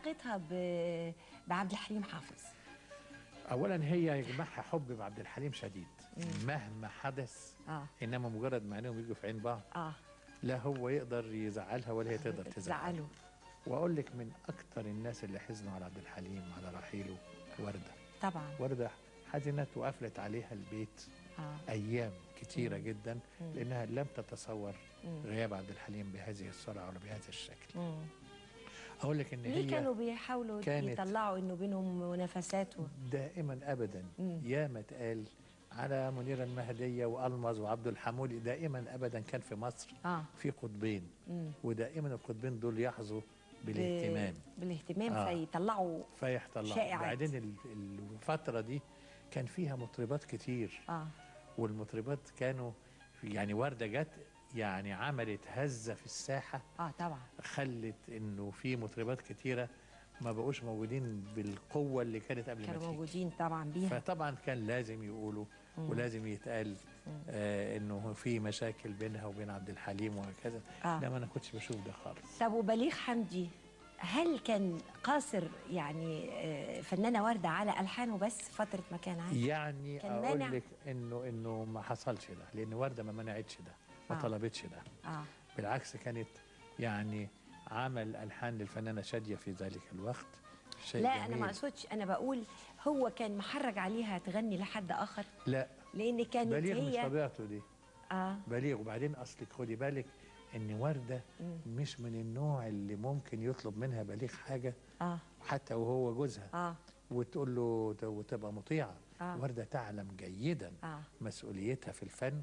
علاقتها بعبد الحليم حافظ؟ اولا هي يجمعها حب بعبد الحليم شديد مهما حدث. انما مجرد ما عينيهم يجوا في عين بعض لا هو يقدر يزعلها ولا هي تقدر تزعله. واقول لك من اكتر الناس اللي حزنوا على عبد الحليم على رحيله ورده. طبعا ورده حزنت وقفلت عليها البيت ايام كتيره جدا لانها لم تتصور غياب عبد الحليم بهذه السرعه ولا بهذا الشكل. اقول لك ان ليه كانوا بيحاولوا يطلعوا انه بينهم منافسات دائما ابدا. ياما اتقال على منيره المهديه والمظ وعبد الحمولي، دائما ابدا كان في مصر في قطبين ودائما القطبين دول يحظوا بالاهتمام فيطلعوا شائعات. بعدين الفتره دي كان فيها مطربات كتير والمطربات كانوا يعني ورده جت يعني عملت هزه في الساحه طبعا خلت انه في مطربات كتيره ما بقوش موجودين بالقوه اللي كانت قبل ما تيجي. كانوا موجودين طبعا بيها. فطبعا كان لازم يقولوا ولازم يتقال انه في مشاكل بينها وبين عبد الحليم وهكذا. لا ما انا كنتش بشوف ده خالص. طب وبليغ حمدي هل كان قاصر يعني فنانه ورده على الحانه بس فتره ما كان عايش؟ يعني اقول لك انه ما حصلش ده لان ورده ما منعتش ده ما طلبتش ده. بالعكس كانت يعني عمل الحان للفنانه شاديه في ذلك الوقت شيء لا جميل. انا ما اقصدش، انا بقول هو كان محرج عليها تغني لحد اخر؟ لا لان كانت بليغ هي مش طبيعته دي. بليغ. وبعدين اصلك خدي بالك ان ورده مش من النوع اللي ممكن يطلب منها بليغ حاجه حتى وهو جوزها وتقول له وتبقى مطيعه. ورده تعلم جيدا مسؤوليتها في الفن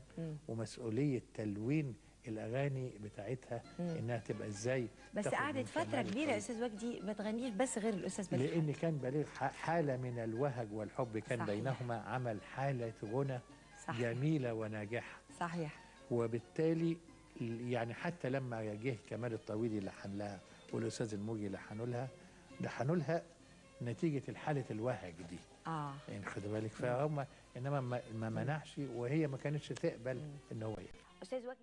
ومسؤوليه تلوين الاغاني بتاعتها انها تبقى ازاي. بس قعدت فتره كبيره يا استاذ وجدي ما تغنيش بس غير الاستاذ بليغ، لان كان بليغ حاله من الوهج والحب كان بينهما، عمل حاله غنى جميله وناجحه. صحيح. وبالتالي يعني حتى لما جه كمال الطويلي لحن لها والاستاذ الموجي لحنوا لها نتيجه الحاله الوهج دي. يعني خد بالك فهم انما ما منعش وهي ما كانتش تقبل ان هو استاذ وجدي